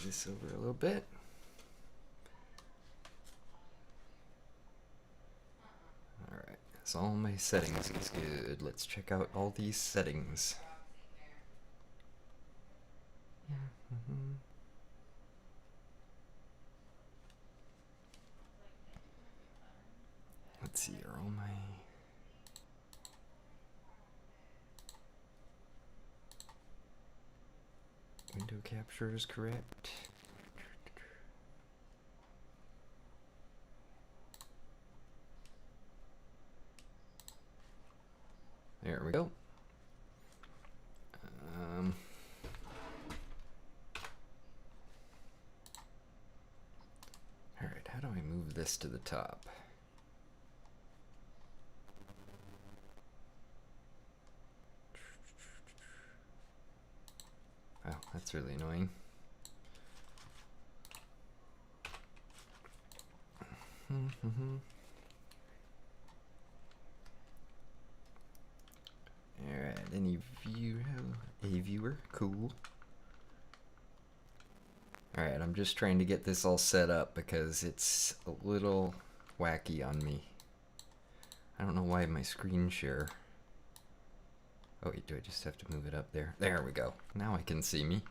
move this over a little bit. Alright, so all my settings is good. Let's check out all these settings. Let's see, are all my... window capture is correct? There we go. Alright, how do I move this to the top? Wow, that's really annoying. Alright, any viewer, cool. Alright, I'm just trying to get this all set up because it's a little wacky on me. I don't know why my screen share... Oh wait, do I just have to move it up there? There we go. Now I can see me.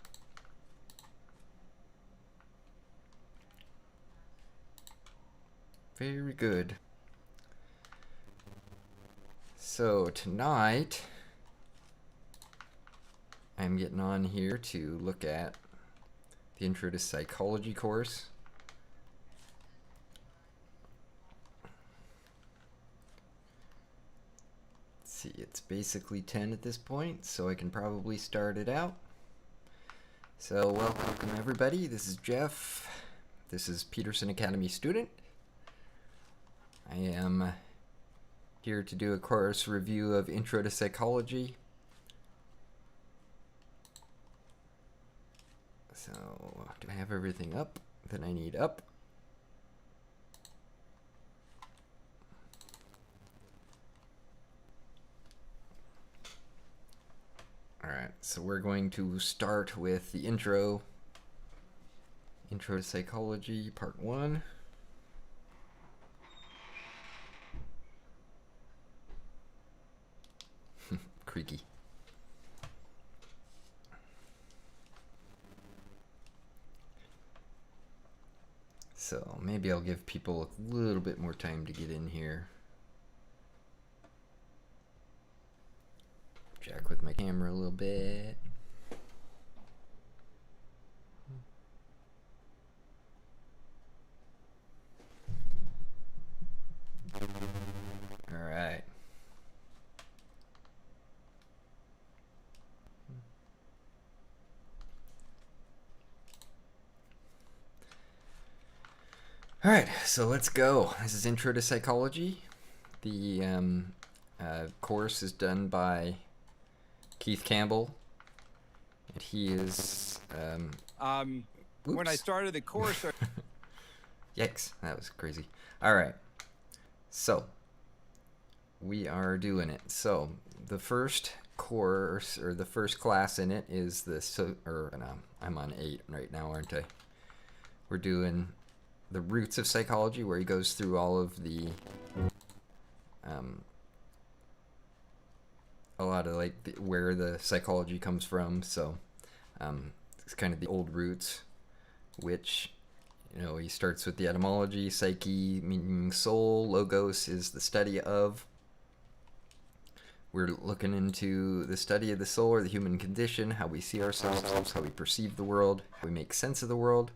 Very good. So tonight, I'm getting on here to look at the Intro to Psychology course. See, it's basically 10 at this point, so I can probably start it out. So welcome everybody, this is Jeff. This is Peterson Academy student. I am here to do a course review of Intro to Psychology. So, do I have everything up that I need up? Alright, so we're going to start with the Intro to Psychology, Part 1. Creaky. So maybe I'll give people a little bit more time to get in here. Jack with my camera a little bit. All right. All right, so let's go. This is Intro to Psychology. The course is done by Keith Campbell, and he is when I started the course yikes, that was crazy. All right, so we are doing it. So the first course, or the first class in it, is I'm on 8 right now, aren't I? We're doing the roots of psychology, where he goes through all of the a lot of where the psychology comes from. So it's kind of the old roots, which, you know, he starts with the etymology, psyche meaning soul, logos is the study of. We're looking into the study of the soul, or the human condition, how we see ourselves, how we perceive the world, how we make sense of the world,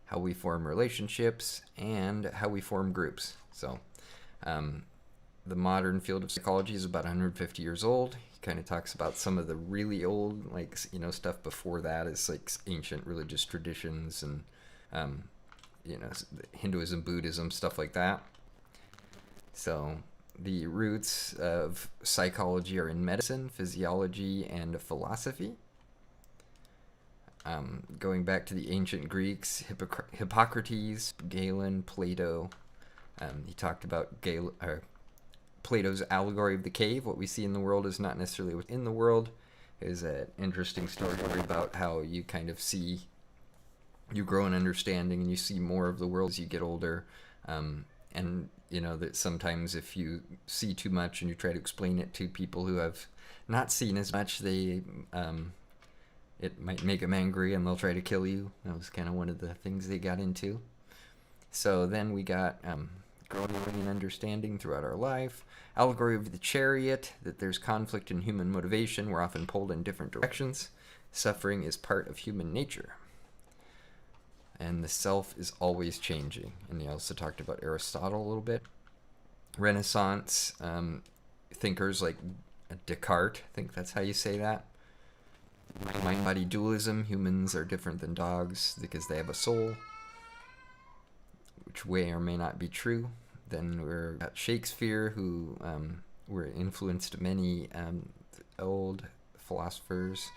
how we form relationships, and how we form groups. So the modern field of psychology is about 150 years old. He kind of talks about some of the really old, stuff before that is like ancient religious traditions and, Hinduism, Buddhism, stuff like that. So the roots of psychology are in medicine, physiology, and philosophy. Going back to the ancient Greeks, Hippocrates, Galen, Plato. He talked about Plato's allegory of the cave. What we see in the world is not necessarily within the world. Is an interesting story about how you kind of see you grow in understanding and you see more of the world as you get older. And you know that sometimes if you see too much and you try to explain it to people who have not seen as much, they it might make them angry and they'll try to kill you. That was kind of one of the things they got into. So then we got growing in understanding throughout our life. Allegory of the chariot, that there's conflict in human motivation. We're often pulled in different directions. Suffering is part of human nature. And the self is always changing. And he also talked about Aristotle a little bit. Renaissance thinkers like Descartes, I think that's how you say that. Mind-body dualism, humans are different than dogs because they have a soul, which may or may not be true. Then we've got Shakespeare, who were influenced many old philosophers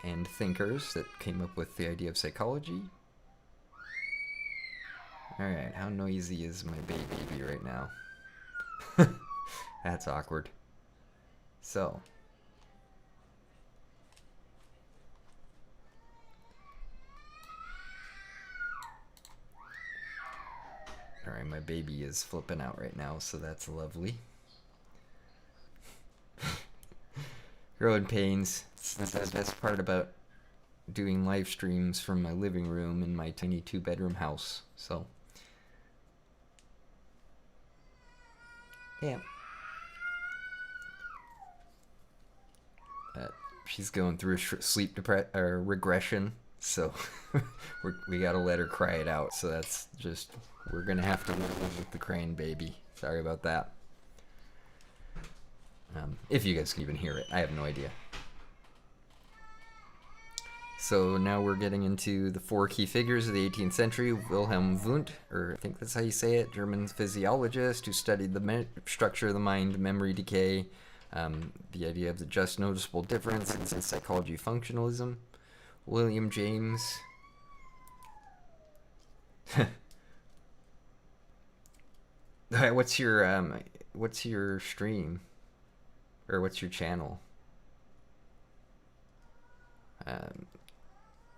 and thinkers that came up with the idea of psychology. Alright, how noisy is my baby right now? That's awkward. So. Alright, my baby is flipping out right now, so that's lovely. Growing pains. That's the best part about doing live streams from my living room in my tiny 2-bedroom house. So. Yeah. She's going through a sleep regression, so we gotta let her cry it out. So that's just, we're gonna have to live with the crying baby. Sorry about that. If you guys can even hear it, I have no idea. So now we're getting into the 4 key figures of the 18th century. Wilhelm Wundt, or I think that's how you say it, German physiologist who studied the structure of the mind, memory decay, the idea of the just noticeable difference in psychology functionalism. William James. What's your stream? Or what's your channel?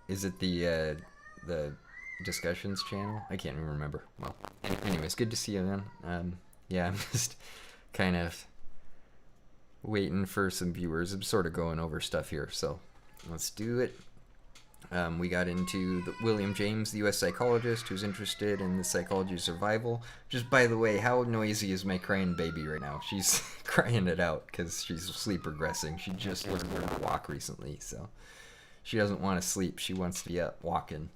Is it the discussions channel? I can't even remember. Well, anyways, good to see you, man. Yeah, I'm just kind of waiting for some viewers. I'm sort of going over stuff here, so let's do it. We got into William James, the U.S. psychologist who's interested in the psychology of survival. Just by the way, how noisy is my crying baby right now? She's crying it out because she's sleep regressing. She just learned to walk recently, so she doesn't want to sleep. She wants to be up walking.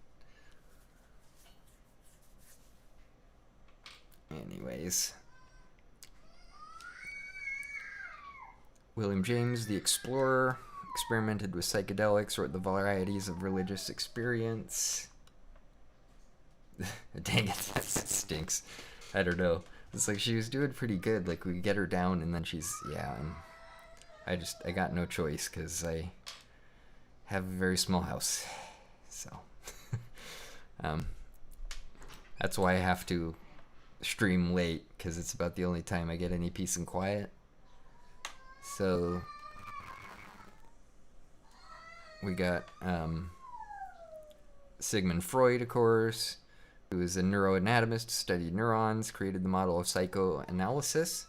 Anyways. William James, the explorer, experimented with psychedelics, wrote the varieties of religious experience. Dang it, that stinks. I don't know. It's like she was doing pretty good. Like we get her down and then she's, yeah. I got no choice because I have a very small house. So, that's why I have to stream late because it's about the only time I get any peace and quiet. So we got Sigmund Freud, of course, who is a neuroanatomist, studied neurons, created the model of psychoanalysis.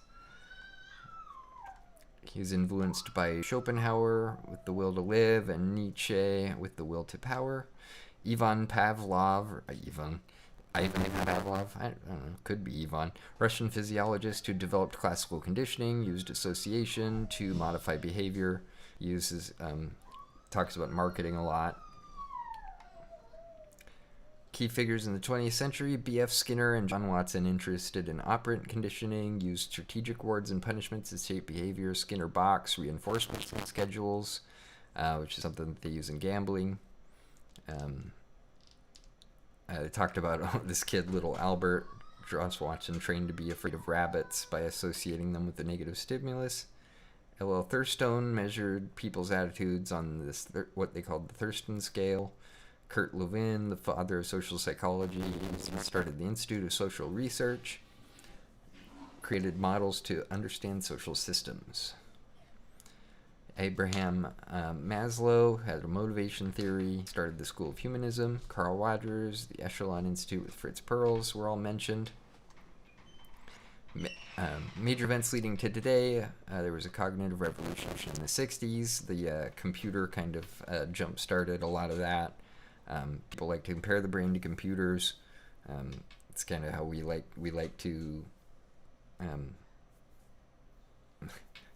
He was influenced by Schopenhauer with The Will to Live and Nietzsche with The Will to Power. Ivan Pavlov, Ivan Pavlov, I don't know, could be Ivan, Russian physiologist who developed classical conditioning, used association to modify behavior, talks about marketing a lot. Key figures in the 20th century, B.F. Skinner and John Watson, interested in operant conditioning, used strategic rewards and punishments to shape behavior. Skinner box, reinforcement schedules, which is something that they use in gambling. They talked about this kid, little Albert. Josh Watson trained to be afraid of rabbits by associating them with the negative stimulus. L.L. Thurstone measured people's attitudes on this what they called the Thurston scale. Kurt Lewin, the father of social psychology, started the Institute of Social Research, created models to understand social systems. Abraham Maslow had a motivation theory, started the School of Humanism. Carl Rogers, the Echelon Institute with Fritz Perls were all mentioned. Major events leading to today, there was a cognitive revolution in the 60s. The computer kind of jump-started a lot of that. People like to compare the brain to computers. It's kind of how we like to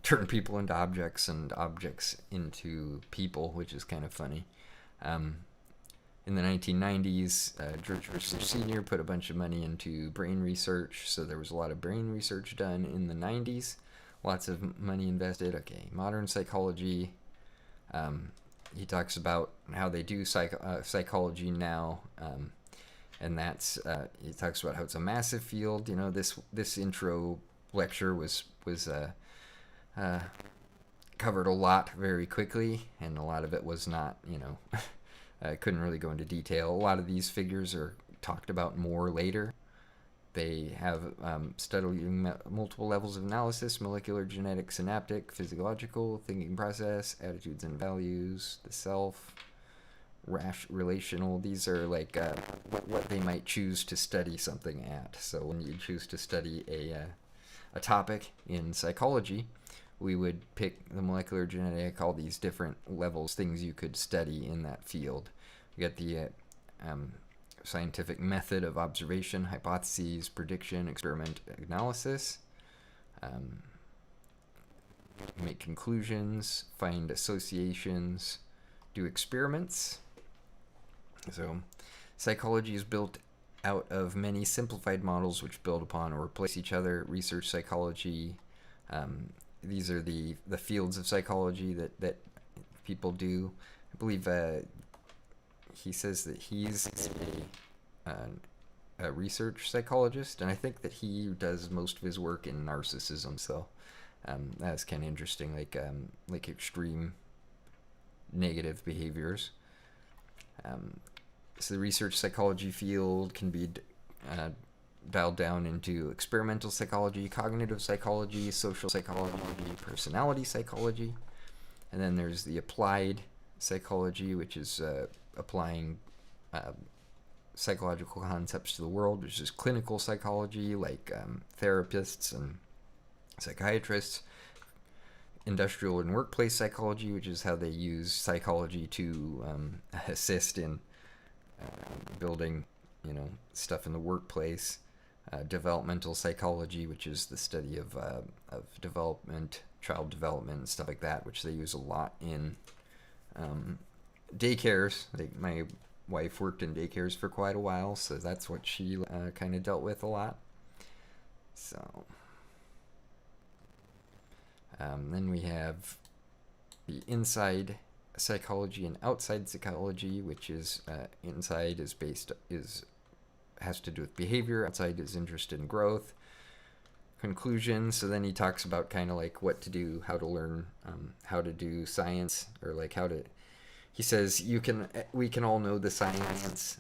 turn people into objects and objects into people, which is kind of funny. In the 1990s, George Bush Sr. put a bunch of money into brain research, so there was a lot of brain research done in the 90s. Lots of money invested. Okay, modern psychology. He talks about how they do psychology now, and that's he talks about how it's a massive field. You know, this intro lecture was covered a lot very quickly, and a lot of it was not, you know. I couldn't really go into detail. A lot of these figures are talked about more later. They have studying multiple levels of analysis: molecular, genetic, synaptic, physiological, thinking process, attitudes and values, the self, relational. These are like what they might choose to study something at. So when you choose to study a topic in psychology, we would pick the molecular, genetic, all these different levels, things you could study in that field. You get the scientific method of observation, hypotheses, prediction, experiment, analysis. Make conclusions, find associations, do experiments. So psychology is built out of many simplified models which build upon or replace each other. Research psychology. These are the fields of psychology that people do. I believe he says that he's a research psychologist, and I think that he does most of his work in narcissism. So that's kind of interesting, like extreme negative behaviors. So the research psychology field can be dialed down into experimental psychology, cognitive psychology, social psychology, personality psychology. And then there's the applied psychology, which is applying psychological concepts to the world, which is clinical psychology, like therapists and psychiatrists. Industrial and workplace psychology, which is how they use psychology to assist in building, stuff in the workplace. Developmental psychology, which is the study of development, child development, stuff like that, which they use a lot in daycares. My wife worked in daycares for quite a while, so that's what she kind of dealt with a lot. So then we have the inside psychology and outside psychology, which is inside has to do with behavior, outside is interested in growth. Conclusions, so then he talks about kind of like what to do, how to learn, how to do science, or like he says we can all know the science,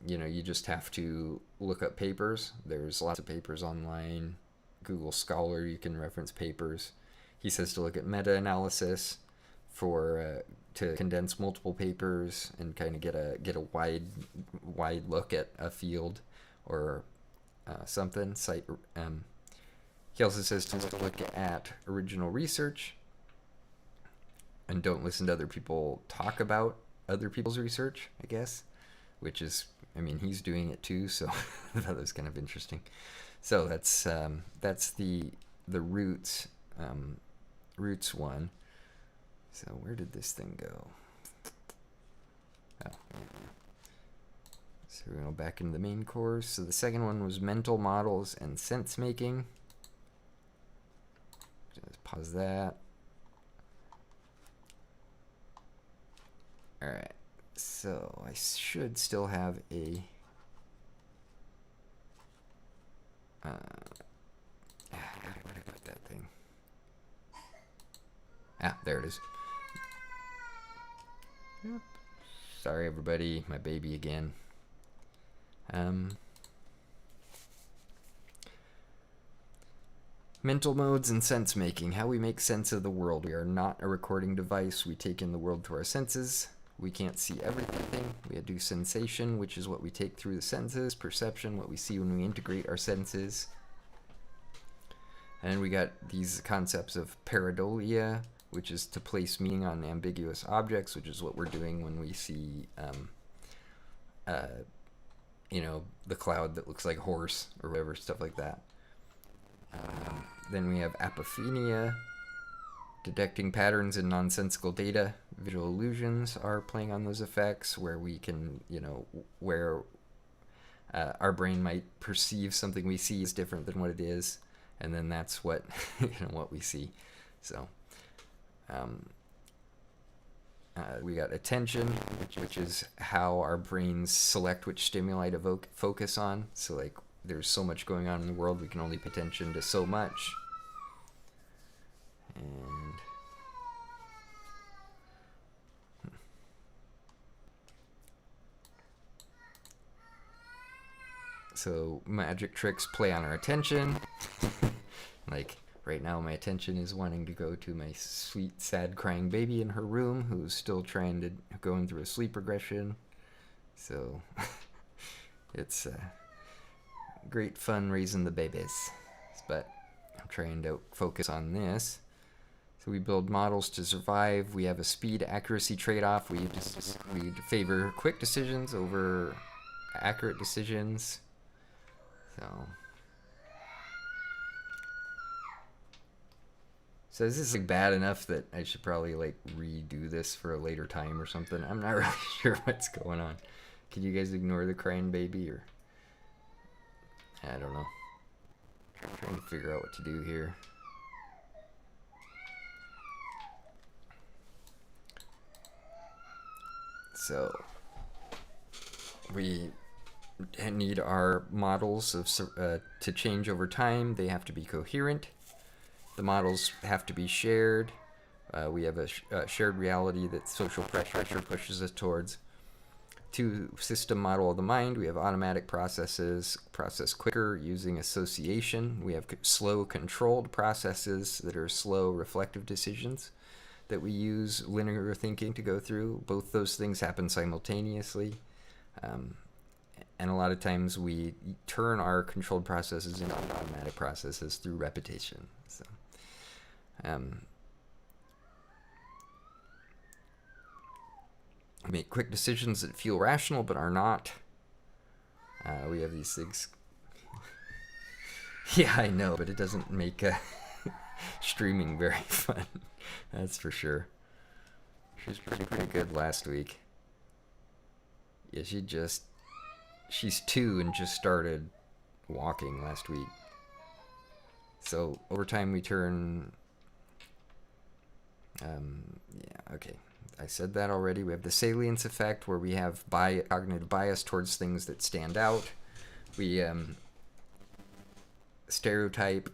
you just have to look up papers. There's lots of papers online. Google Scholar, you can reference papers. He says to look at meta-analysis to condense multiple papers and kind of get a wide look at a field or something. He also says to look at original research and don't listen to other people talk about other people's research, I guess, which is, he's doing it too, so that was kind of interesting. So that's the roots one. So where did this thing go? Oh. So we're going to go back into the main course. So the second one was mental models and sense making. Just pause that. Alright. So I should still have a... where did I put that thing? There it is. Yep. Sorry, everybody. My baby again. Mental modes and sense making. How we make sense of the world. We are not a recording device. We take in the world through our senses. We can't see everything. We do sensation, which is what we take through the senses. Perception, what we see when we integrate our senses. And we got these concepts of pareidolia, which is to place meaning on ambiguous objects, which is what we're doing when we see, the cloud that looks like a horse or whatever, stuff like that. Then we have apophenia, detecting patterns in nonsensical data. Visual illusions are playing on those effects, where we can, where our brain might perceive something we see as different than what it is, and then that's what what we see. So we got attention, which is how our brains select which stimuli to focus on. So like, there's so much going on in the world, we can only pay attention to so much. And so magic tricks play on our attention. Like right now, my attention is wanting to go to my sweet, sad, crying baby in her room, who's still going through a sleep regression. So it's great fun raising the babies, but I'm trying to focus on this. So we build models to survive. We have a speed accuracy trade-off. We favor quick decisions over accurate decisions. So is this like bad enough that I should probably like redo this for a later time or something? I'm not really sure what's going on. Can you guys ignore the crying baby, or I don't know. I'm trying to figure out what to do here. So we need our models to change over time. They have to be coherent. The models have to be shared. We have a shared reality that social pressure pushes us towards. Two-system model of the mind. We have automatic processes, process quicker using association. We have slow, controlled processes that are slow, reflective decisions that we use linear thinking to go through. Both those things happen simultaneously. And a lot of times we turn our controlled processes into automatic processes through repetition. So, make quick decisions that feel rational but are not. We have these things. Yeah, I know, but it doesn't make streaming very fun. That's for sure. She's pretty good last week. Yeah, she's 2 and just started walking last week. So over time we turn, okay. I said that already. We have the salience effect, where we have cognitive bias towards things that stand out. We stereotype.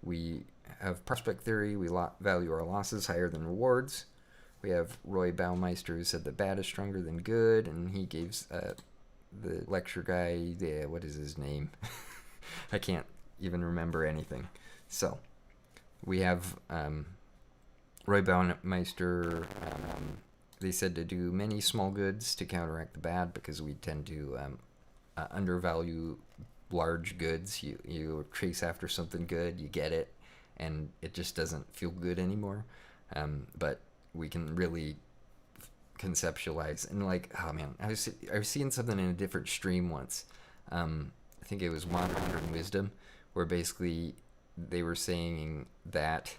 We have prospect theory. We value our losses higher than rewards. We have Roy Baumeister, who said that bad is stronger than good, and he gave the lecture guy, what is his name? I can't even remember anything. So we have Roy Baumeister. They said to do many small goods to counteract the bad, because we tend to undervalue large goods. You chase after something good, you get it, and it just doesn't feel good anymore. But we can really conceptualize, and like, oh man, I was seeing something in a different stream once. I think it was Modern Wisdom, where basically they were saying that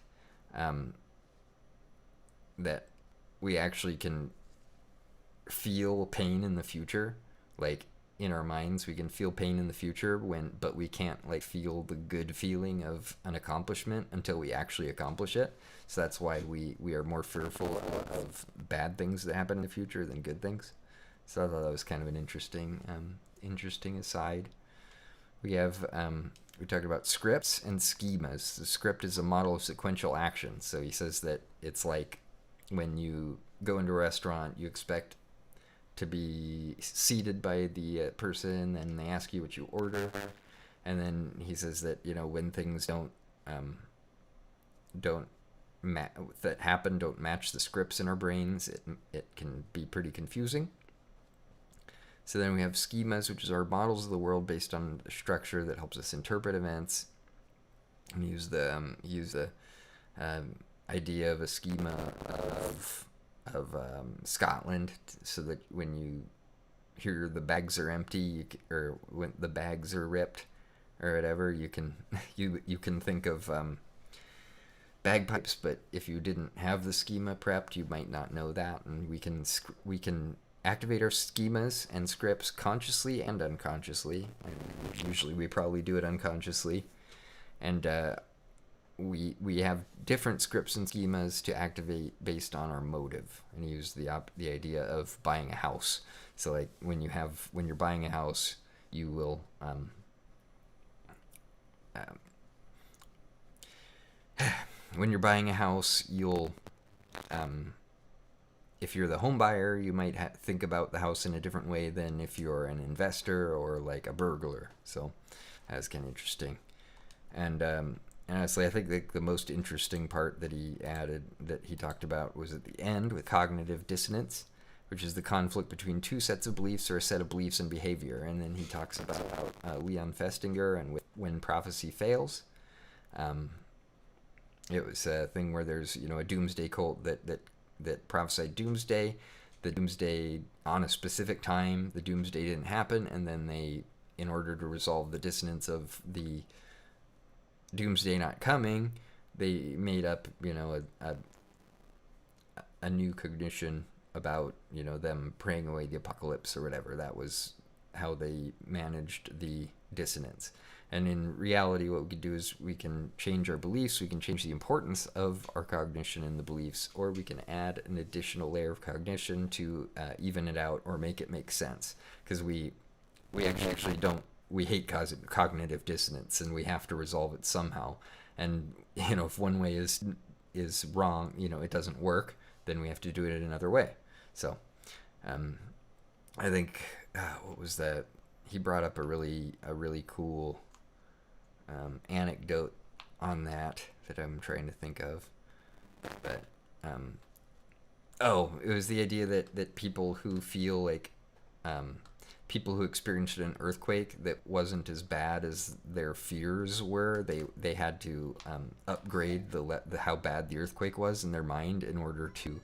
that we actually can feel pain in the future, like in our minds we can feel pain in the future, but we can't like feel the good feeling of an accomplishment until we actually accomplish it. So that's why we are more fearful of bad things that happen in the future than good things. So I thought that was kind of an interesting aside. We have we talked about scripts and schemas. The script is a model of sequential action. So he says that it's like when you go into a restaurant, you expect to be seated by the person, and they ask you what you order. And then he says that, when things don't don't that happen don't match the scripts in our brains, it can be pretty confusing. So then we have schemas, which is our models of the world based on a structure that helps us interpret events. And use the idea of a schema of Scotland, so that when you hear the bags are empty, or when the bags are ripped, or whatever, you can think of bagpipes. But if you didn't have the schema prepped, you might not know that. And we can activate our schemas and scripts consciously and unconsciously. And usually we probably do it unconsciously. And we have different scripts and schemas to activate based on our motive. And use the idea of buying a house. So like when you're buying a house, you will when you're buying a house, you'll if you're the home buyer, you might think about the house in a different way than if you're an investor or like a burglar. So that's kind of interesting. And honestly, I think the most interesting part that he talked about was at the end with cognitive dissonance, which is the conflict between two sets of beliefs or a set of beliefs and behavior. And then he talks about Leon Festinger and when prophecy fails. It was a thing where there's a doomsday cult that prophesied doomsday, the doomsday on a specific time. The doomsday didn't happen, and then they, in order to resolve the dissonance of the doomsday not coming, they made up a new cognition about them praying away the apocalypse or whatever. That was how they managed the dissonance. And in reality, what we can do is we can change our beliefs, we can change the importance of our cognition in the beliefs, or we can add an additional layer of cognition to even it out or make it make sense. Because we actually don't, we hate cognitive dissonance, and we have to resolve it somehow. And if one way is wrong, it doesn't work, then we have to do it another way. So I think what was that? He brought up a really cool anecdote on that I'm trying to think of. But it was the idea that people who feel like people who experienced an earthquake that wasn't as bad as their fears were, they had to upgrade the how bad the earthquake was in their mind in order to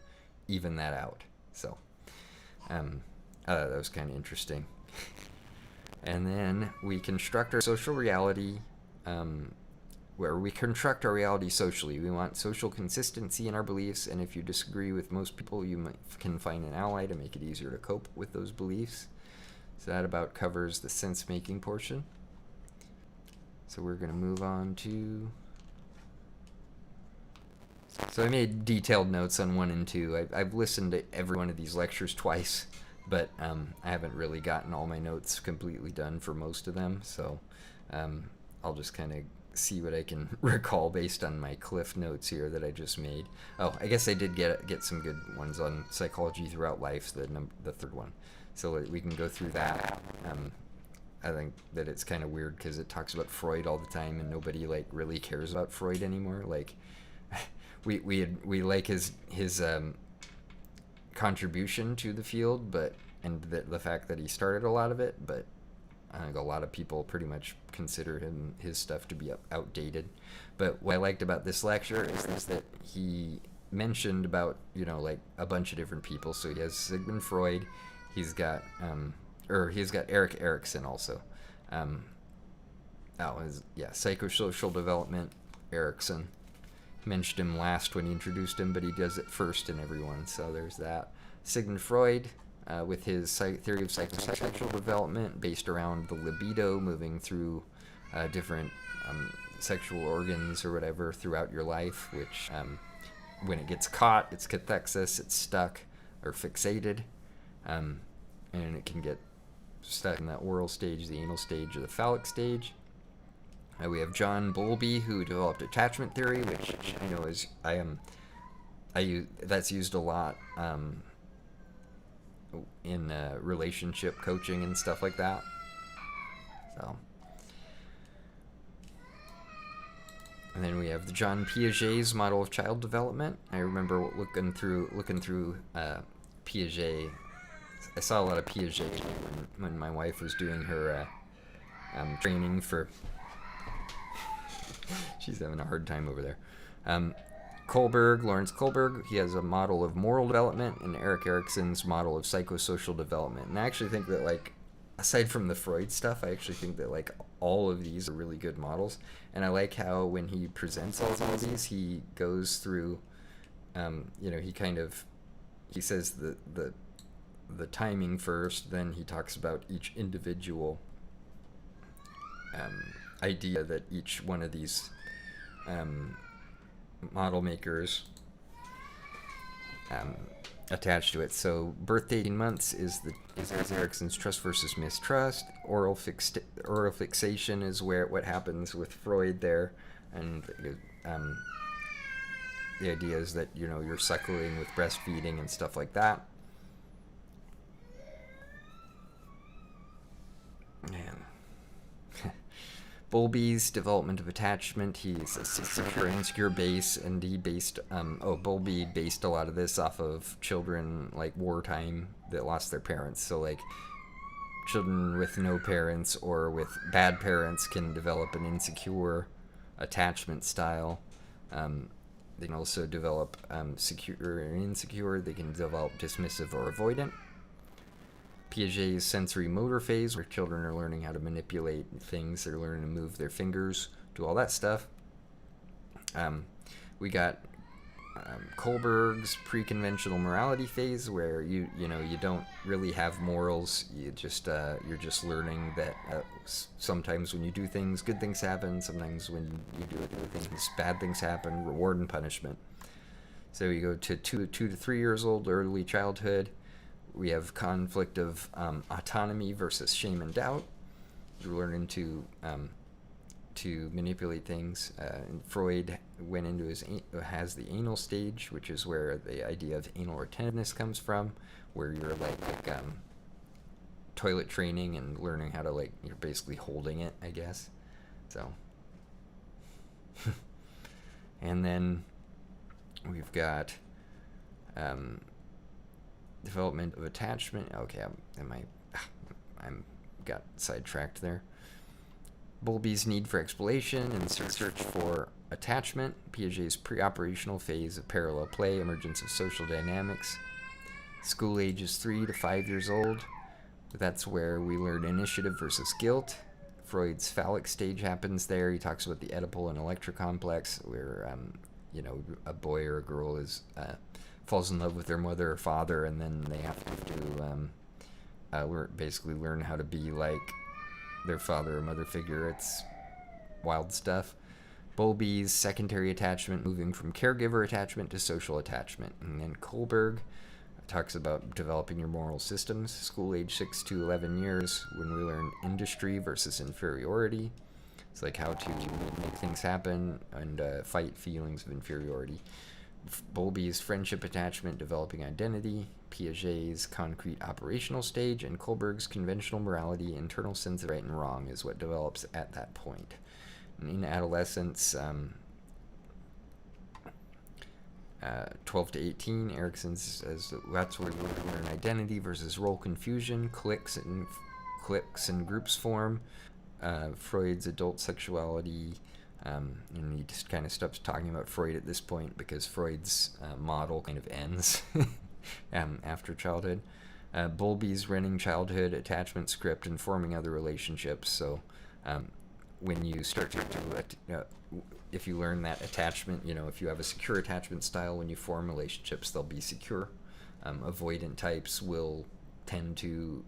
even that out. So that was kind of interesting. And then we construct our social reality, where we construct our reality socially. We want social consistency in our beliefs, and if you disagree with most people, you can find an ally to make it easier to cope with those beliefs. So that about covers the sense-making portion. So we're going to move on to... So I made detailed notes on 1 and 2. I've listened to every one of these lectures twice, but I haven't really gotten all my notes completely done for most of them, so I'll just kind of see what I can recall based on my cliff notes here that I just made. Oh, I guess I did get some good ones on psychology throughout life, the third one. So we can go through that. I think that it's kind of weird because it talks about Freud all the time, and nobody really cares about Freud anymore. Like we like his contribution to the field, and the fact that he started a lot of it, but I think a lot of people pretty much consider his stuff to be outdated. But what I liked about this lecture is that he mentioned about a bunch of different people. So he has Sigmund Freud, he's got Erik Erikson also. Psychosocial development, Erikson. Mentioned him last when he introduced him, but he does it first in everyone. So there's that. Sigmund Freud, with his theory of psychosexual development based around the libido moving through different sexual organs or whatever throughout your life, which when it gets caught, it's cathexis, it's stuck or fixated, and it can get stuck in that oral stage, the anal stage, or the phallic stage. We have John Bowlby, who developed attachment theory, which I know is that's used a lot in relationship coaching and stuff like that. So And then we have the John Piaget's model of child development. I remember looking through Piaget. I saw a lot of Piaget when my wife was doing her training for. She's having a hard time over there. Lawrence Kohlberg, he has a model of moral development, and Erik Erikson's model of psychosocial development. And I actually think that, like, aside from the Freud stuff, I actually think that, like, all of these are really good models. And I like how when he presents all of these, he goes through, he says the timing first, then he talks about each individual idea that each one of these model makers attached to it. So birth date in months is Erikson's trust versus mistrust. Oral fixation is what happens with Freud there, and the idea is that you're suckling with breastfeeding and stuff like that. Man. Bowlby's development of attachment. He's a secure and insecure base, and he based Bowlby based a lot of this off of children like wartime that lost their parents. So like children with no parents or with bad parents can develop an insecure attachment style. They can also develop secure and insecure. They can develop dismissive or avoidant. Piaget's sensory motor phase, where children are learning how to manipulate things. They're learning to move their fingers, do all that stuff. We got Kohlberg's pre-conventional morality phase, where you don't really have morals. You're just learning that sometimes when you do things, good things happen. Sometimes when you do things, bad things happen. Reward and punishment. So you go to 2 to 3 years old, early childhood. We have conflict of autonomy versus shame and doubt. You're learning to manipulate things. And Freud went into has the anal stage, which is where the idea of anal retentiveness comes from, where you're like toilet training and learning how to you're basically holding it, I guess. So, and then we've got development of attachment. Okay, I'm got sidetracked there. Bowlby's need for exploration and search for attachment. Piaget's pre-operational phase of parallel play, emergence of social dynamics. School age is 3 to 5 years old. That's where we learn initiative versus guilt. Freud's phallic stage happens there. He talks about the Oedipal and Electra complex, where a boy or a girl falls in love with their mother or father, and then they have to basically learn how to be like their father or mother figure. It's wild stuff. Bowlby's secondary attachment, moving from caregiver attachment to social attachment. And then Kohlberg talks about developing your moral systems. School age 6 to 11 years, when we learn industry versus inferiority. It's like how to make things happen and fight feelings of inferiority. Bowlby's friendship attachment, developing identity. Piaget's concrete operational stage, and Kohlberg's conventional morality, internal sense of right and wrong, is what develops at that point. And in adolescence, 12 to 18, Erikson's that's where we learn identity versus role confusion. Cliques and groups form. Freud's adult sexuality. And he just kind of stops talking about Freud at this point, because Freud's model kind of ends after childhood. Bowlby's running childhood attachment script and forming other relationships. So when you start to if you learn that attachment, if you have a secure attachment style, when you form relationships, they'll be secure. Avoidant types will tend to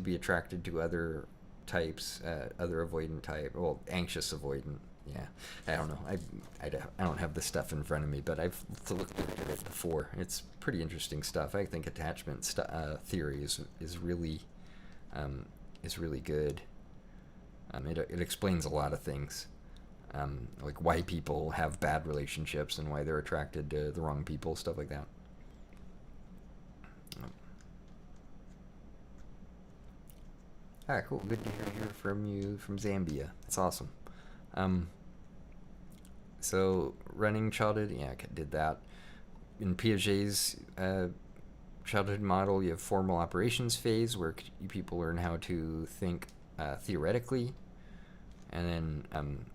be attracted to other types, other avoidant type, anxious avoidant. Yeah, I don't know. I don't have the stuff in front of me, but I've looked at it before. It's pretty interesting stuff. I think attachment theory is really good. It explains a lot of things, like why people have bad relationships and why they're attracted to the wrong people, stuff like that. Ah, cool. Good to hear from you from Zambia. That's awesome. So running childhood, yeah, I did that. In Piaget's childhood model, you have formal operations phase where people learn how to think theoretically. And then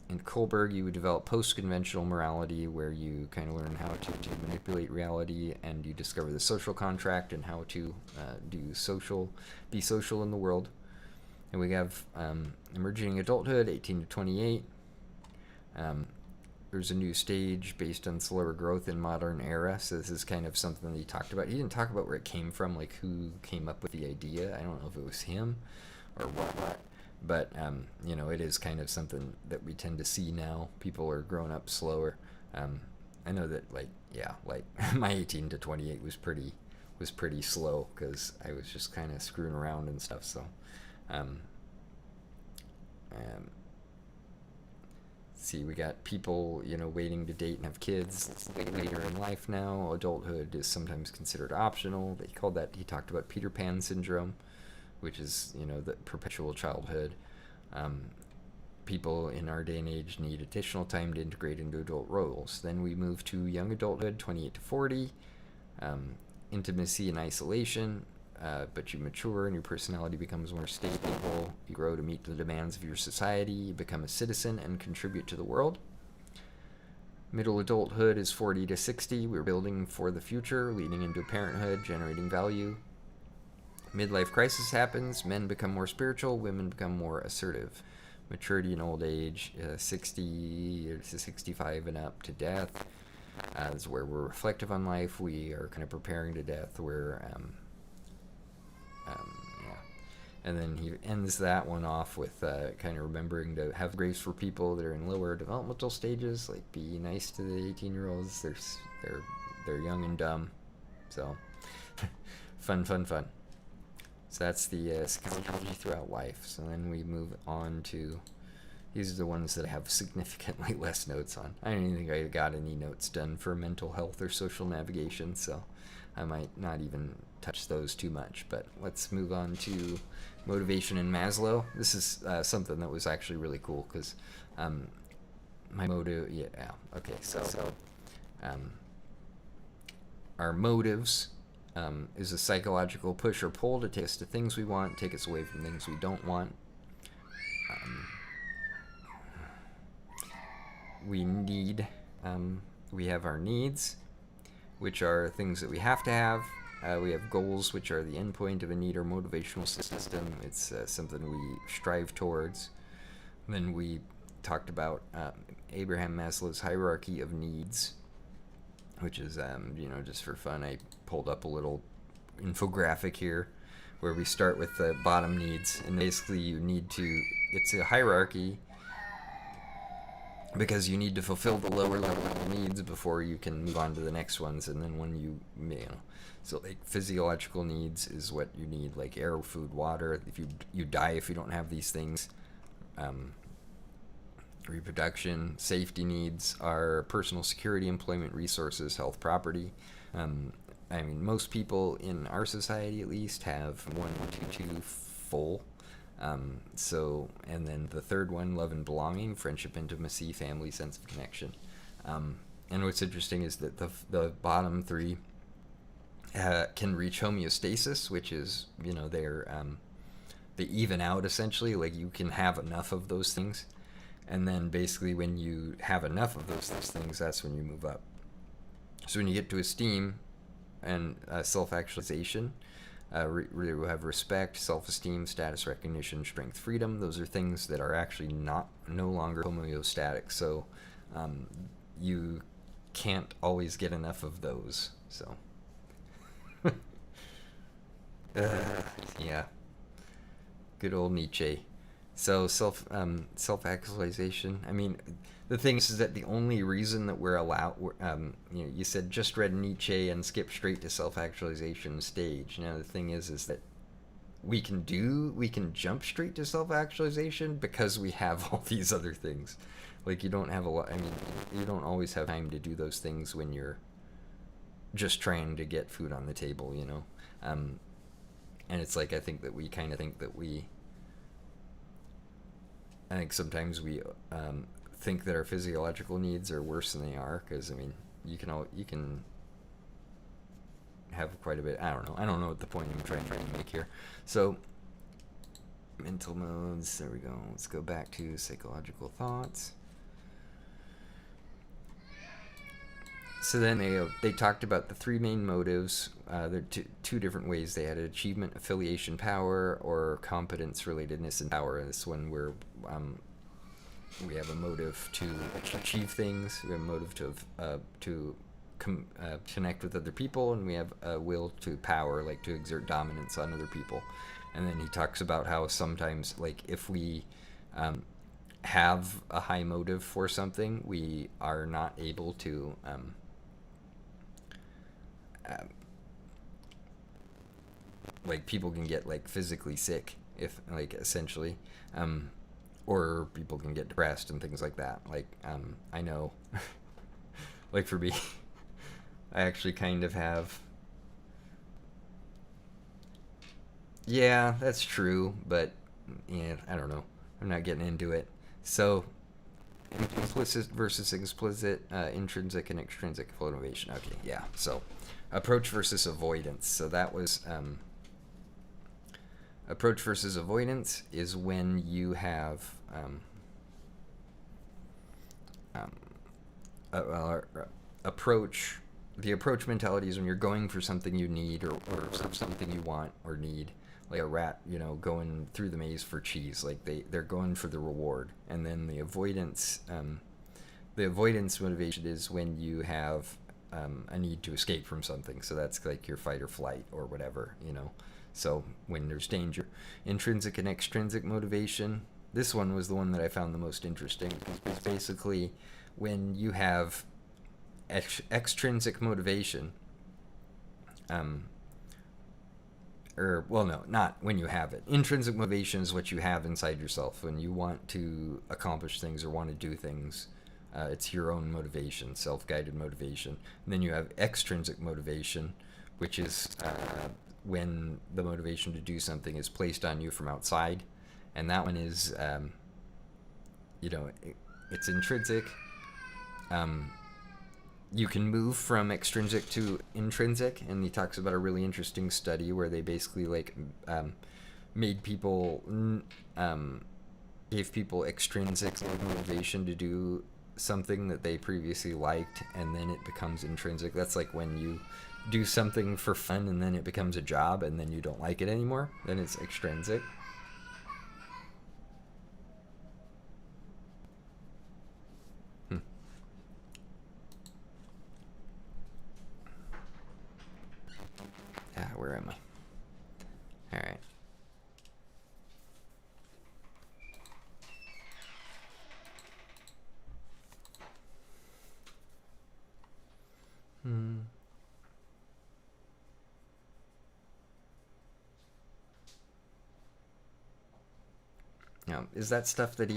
in Kohlberg, you would develop post-conventional morality, where you kind of learn how to manipulate reality, and you discover the social contract and how to be social in the world. And we have emerging adulthood, 18 to 28. There's a new stage based on slower growth in modern era. So this is kind of something that he talked about. He didn't talk about where it came from, like who came up with the idea. I don't know if it was him or what. But, it is kind of something that we tend to see now. People are growing up slower. I know that, my 18 to 28 was pretty slow because I was just kind of screwing around and stuff. So, see, we got people, waiting to date and have kids later in life now. Adulthood is sometimes considered optional. He talked about Peter Pan syndrome, which is, the perpetual childhood. People in our day and age need additional time to integrate into adult roles. Then we move to young adulthood, 28 to 40, intimacy and isolation, but you mature and your personality becomes more stable. You grow to meet the demands of your society. You become a citizen and contribute to the world. Middle adulthood is 40 to 60. We're building for the future, leading into parenthood, generating value. Midlife crisis happens. Men become more spiritual. Women become more assertive. Maturity in old age, 60 to 65 and up to death. Is where we're reflective on life. We are kind of preparing to death. And then he ends that one off with kind of remembering to have grace for people that are in lower developmental stages. Like, be nice to the 18-year-olds. They're young and dumb. So, fun. So that's the psychology throughout life. So then we move on to, these are the ones that I have significantly less notes on. I don't even think I got any notes done for mental health or social navigation, so I might not even touch those too much. But let's move on to motivation and Maslow. This is something that was actually really cool because my motive, so our motives is a psychological push or pull to take us to things we want, take us away from things we don't want. We have our needs, which are things that we have to have. We have goals, which are the endpoint of a need or motivational system. It's something we strive towards. And then we talked about Abraham Maslow's hierarchy of needs, which is, just for fun, I pulled up a little infographic here where we start with the bottom needs, and basically it's a hierarchy because you need to fulfill the lower level needs before you can move on to the next ones. And then when so like physiological needs is what you need, like air, food, water. If you die if you don't have these things. Reproduction. Safety needs are personal security, employment, resources, health, property. Most people in our society at least have 1, 2, 2 full. And then the third one, love and belonging, friendship, intimacy, family, sense of connection. And what's interesting is that the bottom three can reach homeostasis, which is, they even out essentially. Like, you can have enough of those things. And then basically when you have enough of those things, that's when you move up. So when you get to esteem and self-actualization, really will have respect, self-esteem, status recognition, strength, freedom. Those are things that are actually no longer homeostatic. So you can't always get enough of those. So yeah, good old Nietzsche. So self-actualization. The thing is that the only reason that we're allowed, you said just read Nietzsche and skip straight to self-actualization stage. Now the thing is that we can jump straight to self-actualization because we have all these other things. Like, you don't have you don't always have time to do those things when you're just trying to get food on the table, And it's like, I think that we kind of think that we I think sometimes we think that our physiological needs are worse than they are, because I mean, you can have quite a bit. I don't know what the point I'm trying to make here. So mental modes. There we go. Let's go back to psychological thoughts. So then they talked about the three main motives. There are two different ways they had it: achievement, affiliation, power, or competence, relatedness, and power. This one where we have a motive to achieve things, we have a motive to connect with other people, and we have a will to power, like to exert dominance on other people. And then he talks about how sometimes, like, if we have a high motive for something, we are not able to like, people can get like physically sick, if like, essentially, or people can get depressed and things like that. Like, I know, like for me, I actually kind of have. Yeah, that's true, but yeah, I don't know. I'm not getting into it. So, implicit versus explicit, intrinsic and extrinsic motivation. Okay, yeah. So, approach versus avoidance. So that was approach versus avoidance is when you have approach. The approach mentality is when you're going for something you need, or something you want or need, like a rat, going through the maze for cheese. Like they're going for the reward. And then the avoidance motivation is when you have a need to escape from something. So that's like your fight or flight or whatever. So when there's danger. Intrinsic and extrinsic motivation. This one was the one that I found the most interesting, because it's basically when you have extrinsic motivation, not when you have it. Intrinsic motivation is what you have inside yourself when you want to accomplish things or want to do things. It's your own motivation, self-guided motivation. And then you have extrinsic motivation, which is when the motivation to do something is placed on you from outside. And that one is, it's intrinsic. You can move from extrinsic to intrinsic, and he talks about a really interesting study where they basically made people, gave people extrinsic motivation to do something that they previously liked, and then it becomes intrinsic. That's like when you do something for fun and then it becomes a job and then you don't like it anymore, then it's extrinsic. Where am I? All right. Now, is that stuff that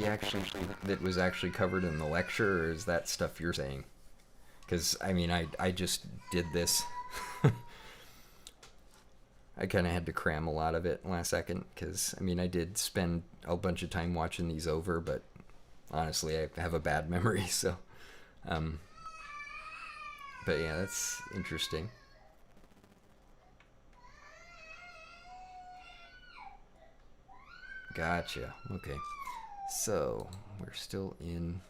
that was actually covered in the lecture, or is that stuff you're saying? Because, I mean, I just did this. I kind of had to cram a lot of it last second, because, I mean, I did spend a bunch of time watching these over, but honestly, I have a bad memory, so. But yeah, that's interesting. Gotcha. Okay. So, we're still in...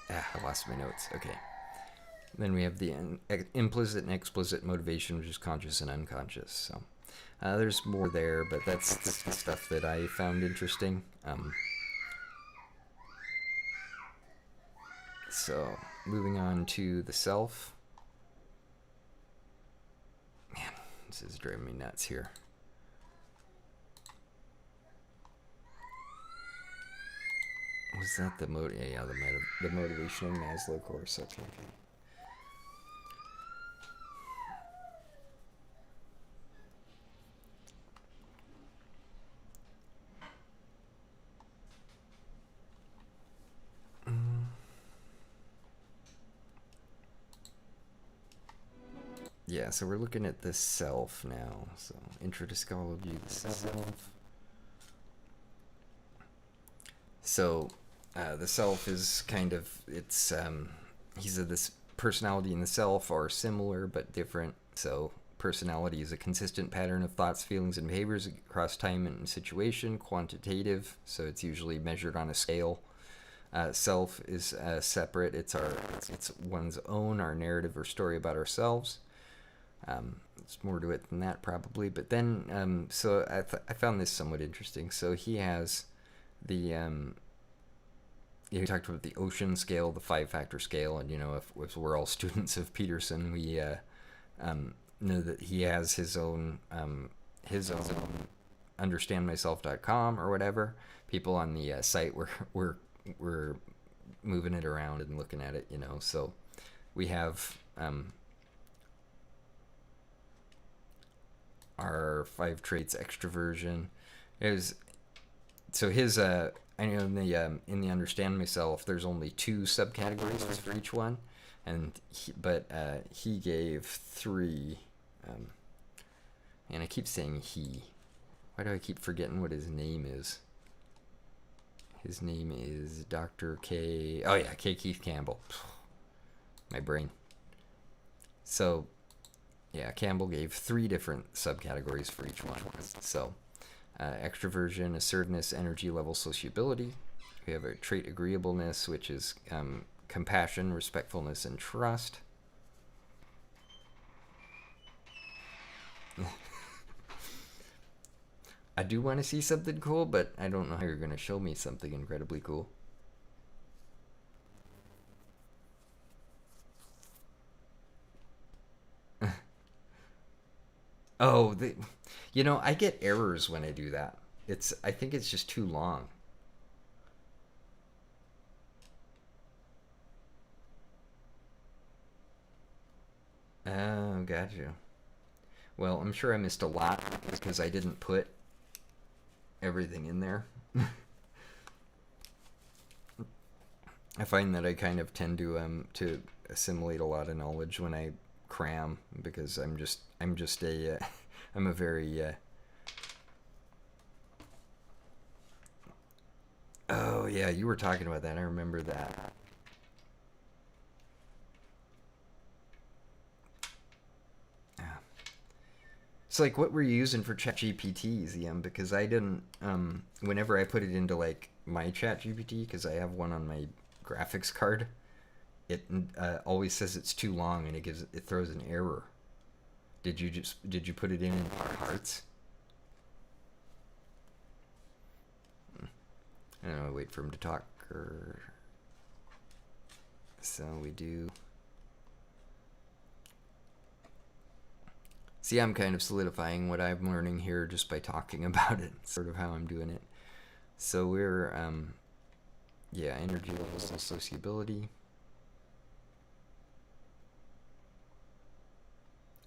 I lost my notes. Okay. Then we have the implicit and explicit motivation, which is conscious and unconscious. So, there's more there, but that's the stuff that I found interesting. So, moving on to the self. Man, this is driving me nuts here. Was that the the motivational Maslow course? Okay. Yeah, so we're looking at the self now. So, intro to psychology, the self. So the self is kind of, it's he said this personality and the self are similar but different. So personality is a consistent pattern of thoughts, feelings, and behaviors across time and situation. Quantitative, so it's usually measured on a scale. Self is separate. It's one's own, our narrative or story about ourselves. It's more to it than that probably. But then, so I found this somewhat interesting. So he has the he talked about the ocean scale, the 5-factor scale, and if we're all students of Peterson, we know that he has his own understandmyself.com or whatever. People on the site were moving it around and looking at it, So we have our 5 traits extroversion. So his I know in the understand myself there's only 2 subcategories for each one, and he gave 3, and I keep saying he. Why do I keep forgetting what his name is? His name is Dr. K. Oh yeah, K. Keith Campbell. My brain. So yeah, Campbell gave 3 different subcategories for each one. So extroversion, assertiveness, energy level, sociability. We have a trait agreeableness, which is compassion, respectfulness, and trust. I do want to see something cool, but I don't know how you're going to show me something incredibly cool. Oh, I get errors when I do that. I think it's just too long. Oh, gotcha. Well, I'm sure I missed a lot because I didn't put everything in there. I find that I kind of tend to assimilate a lot of knowledge when I cram, because I'm a very oh yeah, you were talking about that. I remember that. It's like, what were you using for ChatGPT, ZM? Because I didn't. Whenever I put it into like my ChatGPT, because I have one on my graphics card, it always says it's too long, and it throws an error. Did you put it in hearts? I don't know. Wait for him to talk. So we do. See, I'm kind of solidifying what I'm learning here just by talking about it. Sort of how I'm doing it. So we're, energy levels and sociability.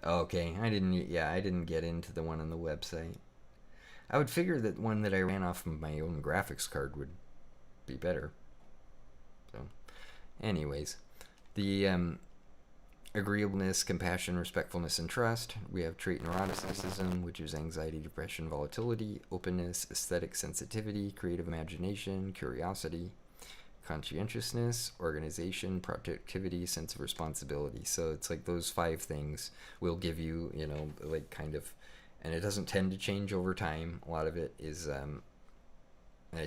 Okay, I didn't get into the one on the website. I would figure that one that I ran off of my own graphics card would be better. So, anyways, the agreeableness, compassion, respectfulness, and trust. We have trait neuroticism, which is anxiety, depression, volatility, openness, aesthetic sensitivity, creative imagination, curiosity, conscientiousness, organization, productivity, sense of responsibility. So it's like those 5 things will give you, like kind of, and it doesn't tend to change over time. A lot of it is,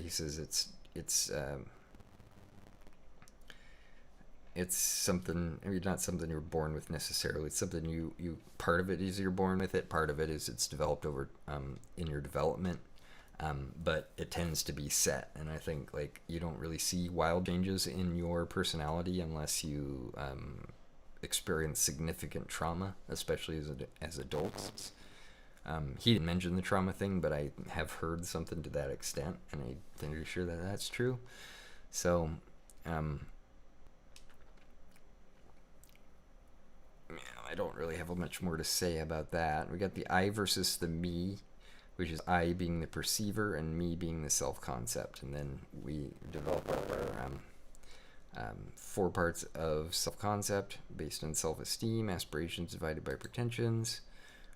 he says it's something, I mean, not something you're born with necessarily. It's something you part of it is you're born with it, part of it is it's developed over in your development, but it tends to be set. And I think like you don't really see wild changes in your personality unless you experience significant trauma, especially as adults. He didn't mention the trauma thing, but I have heard something to that extent, and I'm pretty sure that that's true. So I don't really have much more to say about that. We got the I versus the me, which is I being the perceiver and me being the self-concept. And then we develop our 4 parts of self-concept based on self-esteem, aspirations divided by pretensions.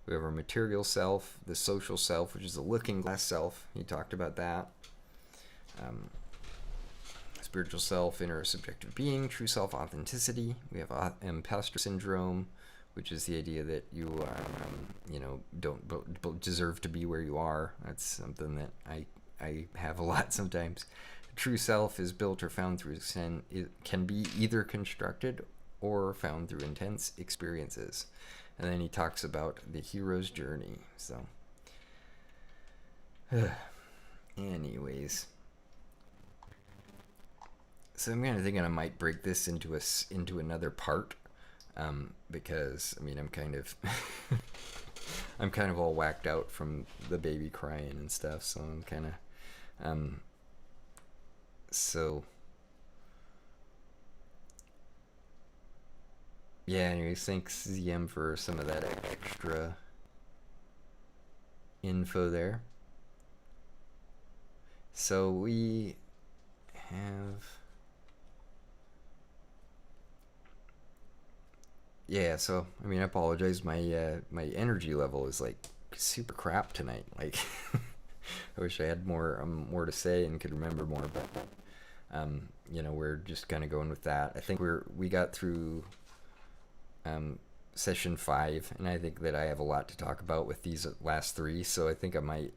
We have our material self, the social self, which is the looking glass self. He talked about that. spiritual self, inner subjective being, true self, authenticity. We have imposter syndrome, which is the idea that you don't deserve to be where you are. That's something that I have a lot sometimes. True self is built or found through sin. It can be either constructed or found through intense experiences. And then he talks about the hero's journey. So, anyways, so I'm kind of thinking I might break this into another part, because I mean I'm kind of I'm kind of all whacked out from the baby crying and stuff. So I'm kind of so. Yeah, anyways, thanks ZM for some of that extra info there. So we have... Yeah, so, I mean, I apologize. My energy level is, like, super crap tonight. Like, I wish I had more to say and could remember more, but, we're just kind of going with that. I think we got through... session 5, and I think that I have a lot to talk about with these last 3, so I think I might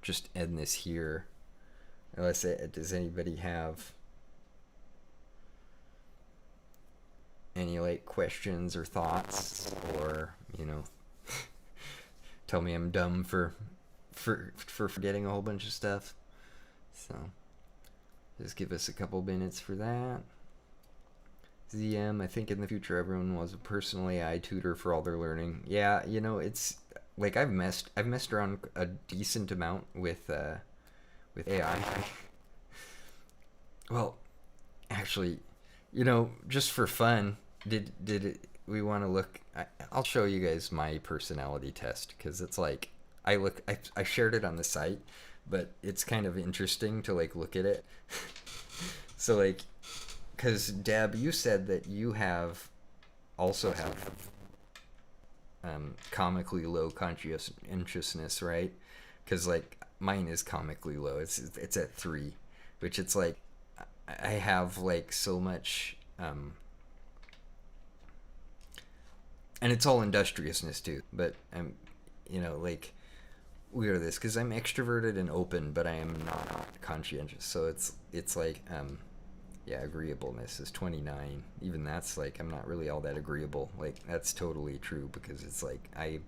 just end this here. Does anybody have any like questions or thoughts, or tell me I'm dumb for forgetting a whole bunch of stuff? So just give us a couple minutes for that. ZM, I think in the future everyone was a personal AI tutor for all their learning. Yeah, it's like I've messed around a decent amount with AI. Well, actually, just for fun, we want to look? I'll show you guys my personality test, because it's like I shared it on the site, but it's kind of interesting to like look at it. So like. Because Deb, you said that you also have comically low conscientiousness, right? Because like mine is comically low. It's at 3, which it's like I have like so much, and it's all industriousness too. But I'm, like weird this because I'm extroverted and open, but I am not conscientious. So it's like yeah, agreeableness is 29. Even that's like, I'm not really all that agreeable. Like, that's totally true, because it's like, I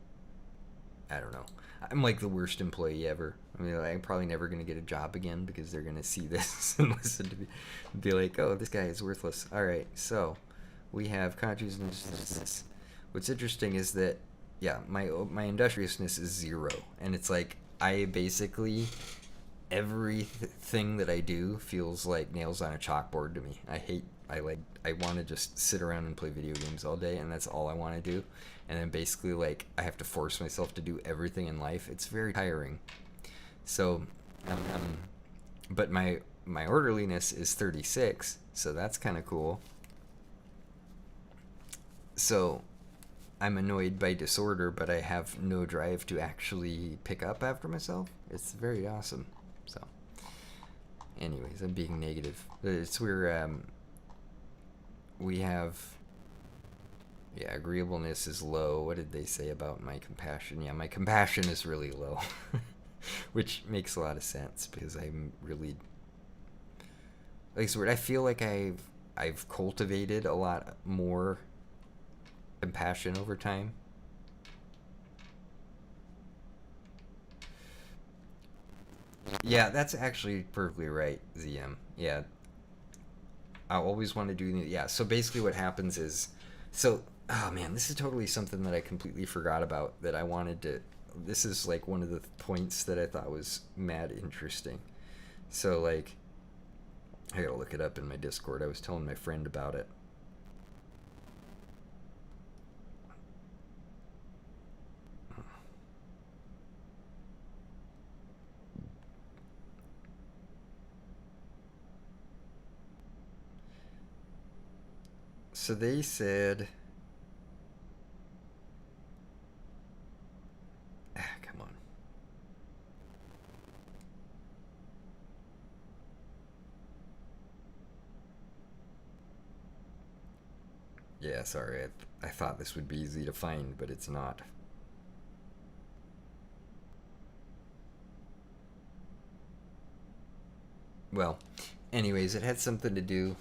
don't know. I'm like the worst employee ever. I mean, I'm probably never going to get a job again, because they're going to see this and listen to me and be like, oh, this guy is worthless. All right, so we have conscientiousness. What's interesting is that, yeah, my industriousness is 0. And it's like, I basically... everything that I do feels like nails on a chalkboard to me. I want to just sit around and play video games all day, and that's all I want to do. And then basically like I have to force myself to do everything in life. It's very tiring. So but my orderliness is 36, so that's kind of cool. So I'm annoyed by disorder, but I have no drive to actually pick up after myself. It's very awesome. So, anyways, I'm being negative. It's where we have, yeah, agreeableness is low. What did they say about my compassion? Yeah, my compassion is really low, which makes a lot of sense, because I'm really, like, it's weird. I feel like I've cultivated a lot more compassion over time. Yeah, that's actually perfectly right, ZM. Yeah. I always want to do... Yeah, so basically what happens is... So, oh man, this is totally something that I completely forgot about, that I wanted to... This is like one of the points that I thought was mad interesting. So, like... I gotta look it up in my Discord. I was telling my friend about it. So they said... come on. Yeah, sorry. I thought this would be easy to find, but it's not. Well, anyways, it had something to do.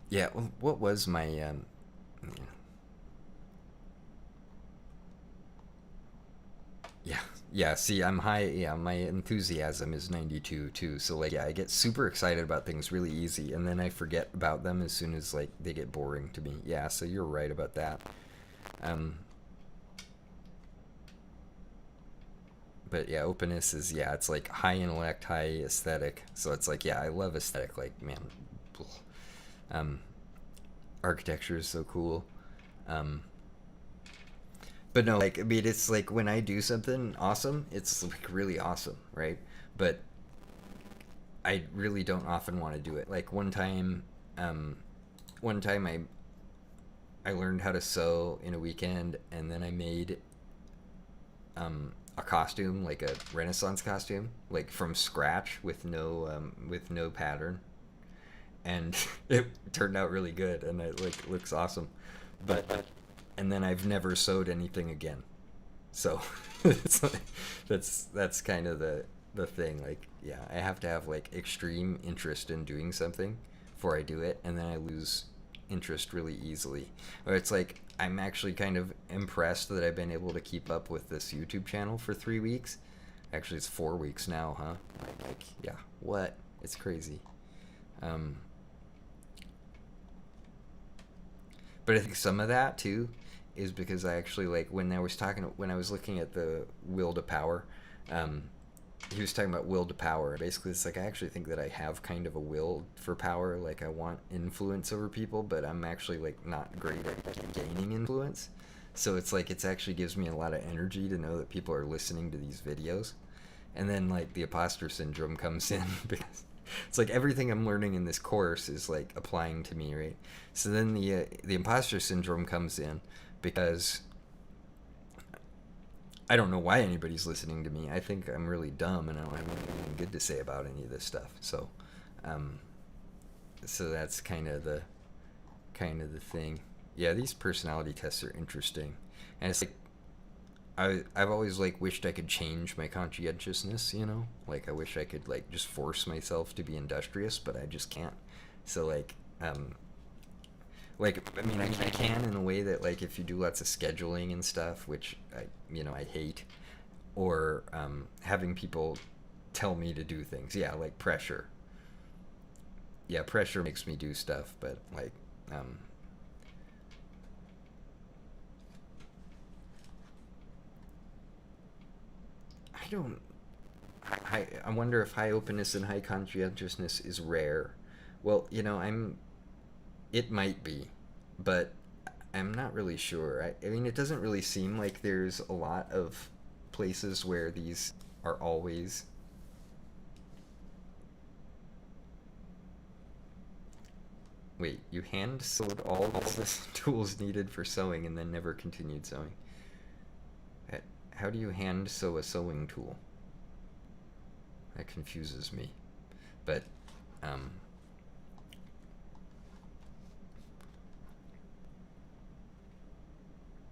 Yeah, what was my yeah, yeah, see, I'm high. Yeah, my enthusiasm is 92 too. So like, yeah, I get super excited about things really easy, and then I forget about them as soon as like they get boring to me. Yeah, so you're right about that. Um, but yeah, openness is, yeah, it's like high intellect, high aesthetic. So it's like, yeah, I love aesthetic. Like, man, um, architecture is so cool. Um, but no, like, I mean, it's like when I do something awesome, it's like really awesome, right? But I really don't often want to do it. Like um, one time I learned how to sew in a weekend, and then I made a costume, like a Renaissance costume, like from scratch with no pattern, and it turned out really good, and it like looks awesome. But and then I've never sewed anything again. So it's like, that's kind of the thing. Like, yeah, I have to have like extreme interest in doing something before I do it, and then I lose interest really easily. Or it's like I'm actually kind of impressed that I've been able to keep up with this YouTube channel for 3 weeks. Actually, it's 4 weeks now, huh? Like yeah, what? It's crazy. Um, but I think some of that too is because I actually like when I was looking at the will to power, um, he was talking about will to power. Basically, it's like I actually think that I have kind of a will for power. Like I want influence over people, but I'm actually like not great at gaining influence. So it's like it's actually gives me a lot of energy to know that people are listening to these videos, and then like the imposter syndrome comes in because it's like everything I'm learning in this course is like applying to me, right? So then the imposter syndrome comes in because I don't know why anybody's listening to me. I think I'm really dumb and I don't have anything good to say about any of this stuff. Um, so that's kind of the thing. Yeah, these personality tests are interesting, and it's like I've always like wished I could change my conscientiousness. You know, like I wish I could like just force myself to be industrious, but I just can't. So like I can in a way that like if you do lots of scheduling and stuff, which I hate, or having people tell me to do things. Yeah, like pressure. Yeah, pressure makes me do stuff, but like um, I don't. I wonder if high openness and high conscientiousness is rare. Well, it might be, but I'm not really sure. I mean, it doesn't really seem like there's a lot of places where these are always. Wait, you hand sewed all the tools needed for sewing and then never continued sewing. How do you hand sew a sewing tool? That confuses me. But, um,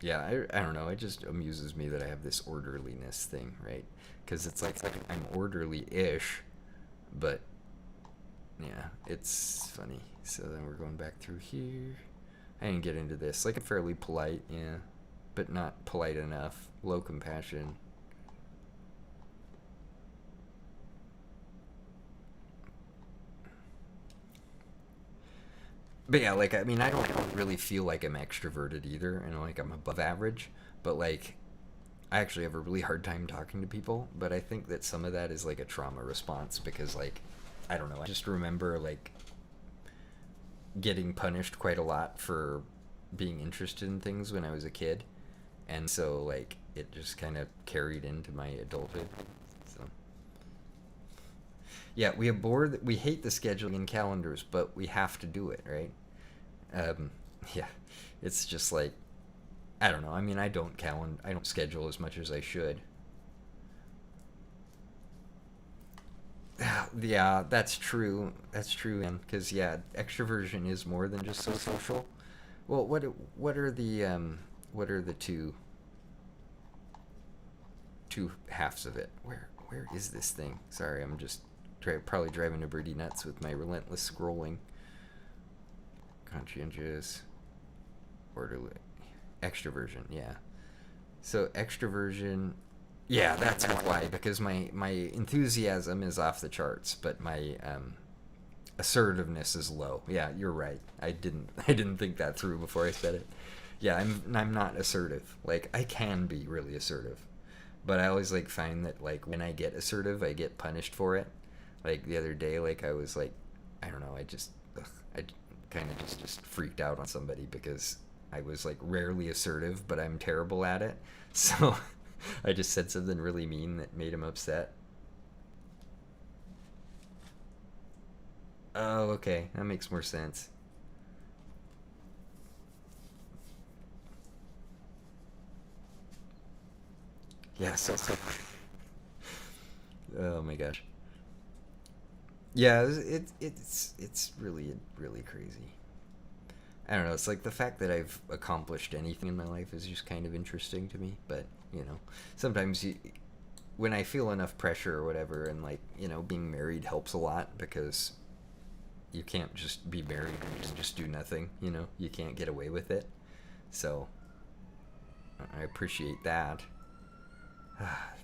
yeah, I don't know. It just amuses me that I have this orderliness thing, right? Because it's like I'm orderly-ish, but yeah, it's funny. So then we're going back through here. I didn't get into this. Like, I'm fairly polite, yeah, but not polite enough. Low compassion. But yeah, like, I mean, I don't really feel like I'm extroverted either, and like I'm above average. But like, I actually have a really hard time talking to people. But I think that some of that is like a trauma response because like, I don't know. I just remember like getting punished quite a lot for being interested in things when I was a kid, and so like it just kind of carried into my adulthood. So yeah, we hate the scheduling in calendars, but we have to do it, right? Um, yeah, it's just like I don't know. I mean, I don't schedule as much as I should. Yeah, that's true. That's true, man. Because yeah, extroversion is more than just so social. Well, what are the what are the two halves of it? Where is this thing? Sorry, I'm just probably driving a birdie nuts with my relentless scrolling. Conscientious, orderly, extroversion. Yeah. So extroversion, yeah, that's why. Because my enthusiasm is off the charts, but my assertiveness is low. Yeah, you're right. I didn't think that through before I said it. Yeah, I'm not assertive. Like I can be really assertive, but I always like find that like when I get assertive, I get punished for it. Like the other day, like I was like, I don't know, I kind of just freaked out on somebody because I was like rarely assertive, but I'm terrible at it. So I just said something really mean that made him upset. Oh, okay, that makes more sense. Yeah, so oh my gosh. Yeah, it's really crazy. I don't know. It's like the fact that I've accomplished anything in my life is just kind of interesting to me. But sometimes when I feel enough pressure or whatever, and like being married helps a lot because you can't just be married and just do nothing. You can't get away with it. So I appreciate that.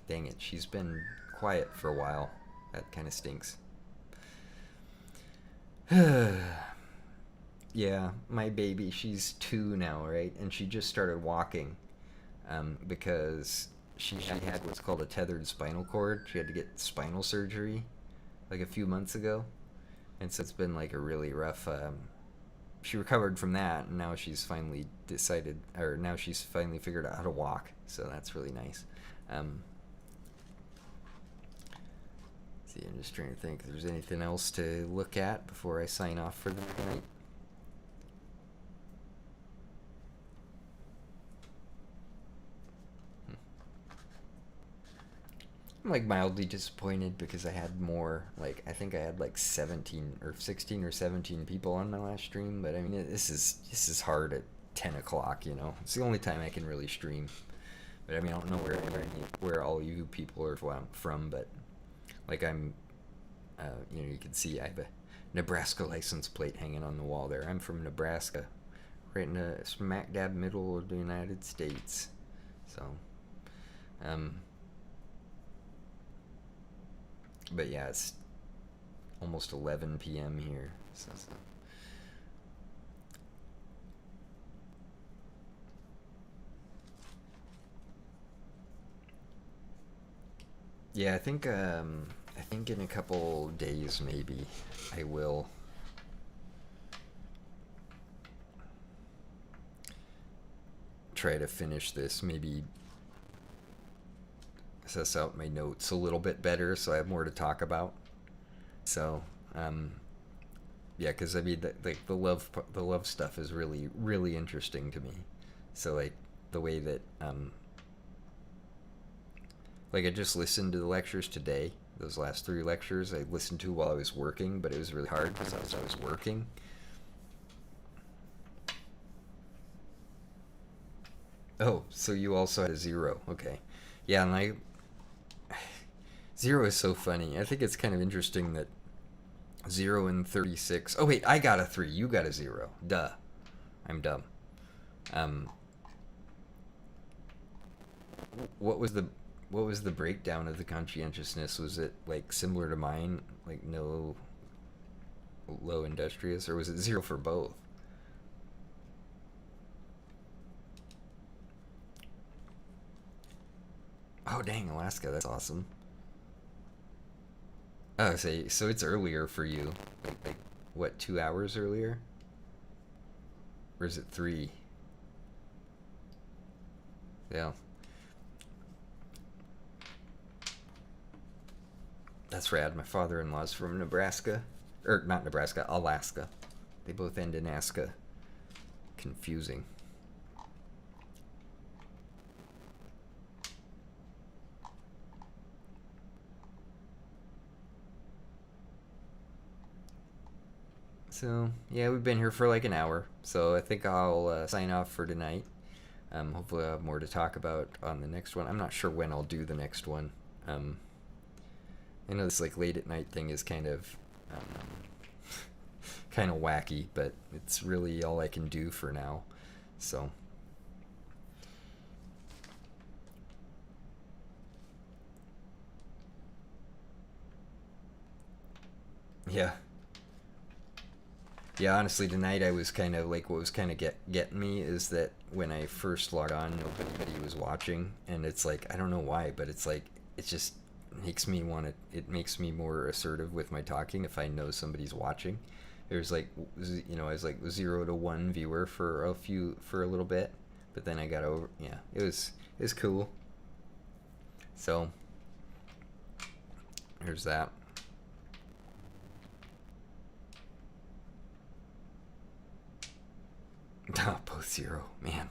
Dang it, she's been quiet for a while. That kind of stinks. Yeah, my baby, she's 2 now, right? And she just started walking because she had what's called a tethered spinal cord. She had to get spinal surgery like a few months ago. And so it's been like a really rough. She recovered from that, and now she's finally now she's finally figured out how to walk. So that's really nice. Um, see, I'm just trying to think if there's anything else to look at before I sign off for the night. I'm like mildly disappointed because I had more. Like I think I had like 17 or 16 or 17 people on my last stream. But I mean, this is hard at 10 o'clock. It's the only time I can really stream. But I mean, I don't know where all you people are from. But like you can see I have a Nebraska license plate hanging on the wall there. I'm from Nebraska, right in the smack dab middle of the United States. So, but yeah, it's almost 11 p.m. here. So. Yeah, I think in a couple days maybe I will try to finish this. Maybe suss out my notes a little bit better so I have more to talk about. So, yeah, because I mean, the love stuff is really interesting to me. So like the way that like I just listened to the lectures today. Those last 3 lectures I listened to while I was working, but it was really hard because I was working. Oh, so you also had a 0. Okay. Yeah, and 0 is so funny. I think it's kind of interesting that 0 and 36. Oh wait, I got a 3. You got a 0. Duh. I'm dumb. What was the breakdown of the conscientiousness? Was it like similar to mine, like no low industrious, or was it 0 for both? Oh dang, Alaska, that's awesome. Oh, so it's earlier for you, like what, 2 hours earlier, or is it 3? Yeah, that's rad. My father-in-law's from Nebraska, or not Nebraska, Alaska. They both end in Aska. Confusing. So, yeah, we've been here for like an hour. So I think I'll sign off for tonight. Hopefully I'll have more to talk about on the next one. I'm not sure when I'll do the next one. I know this like late at night thing is kind of kind of wacky, but it's really all I can do for now. So yeah. Yeah, honestly, tonight I was kind of like, what was kind of getting me is that when I first logged on, nobody was watching, and it's like, I don't know why, but it's like, it just makes me want to, it makes me more assertive with my talking if I know somebody's watching. There's like, I was like 0 to 1 viewer for a little bit, but then I got over, yeah, it was cool. So there's that. Both 0, man.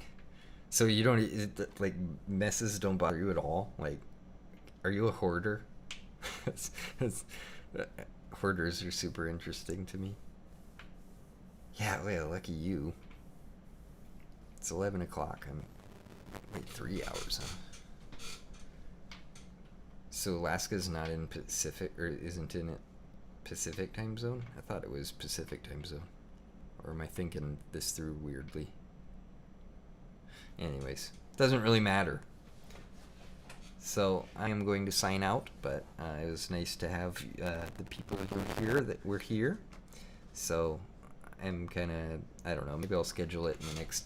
So you don't like messes don't bother you at all? Like, are you a hoarder? Hoarders are super interesting to me. Yeah, well, lucky you. It's 11 o'clock. Wait, 3 hours, huh? So Alaska's not in Pacific, or isn't in it Pacific time zone? I thought it was Pacific time zone. Or am I thinking this through weirdly? Anyways, doesn't really matter. So I am going to sign out, but it was nice to have the people here that were here. So I'm kind of, I don't know, maybe I'll schedule it in the next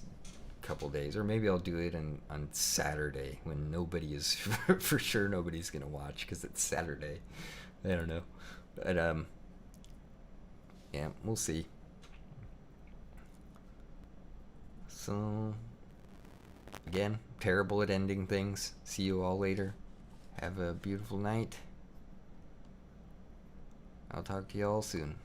couple days, or maybe I'll do it on Saturday when nobody is, for sure nobody's going to watch because it's Saturday. I don't know. But yeah, we'll see. So, again, terrible at ending things. See you all later. Have a beautiful night. I'll talk to you all soon.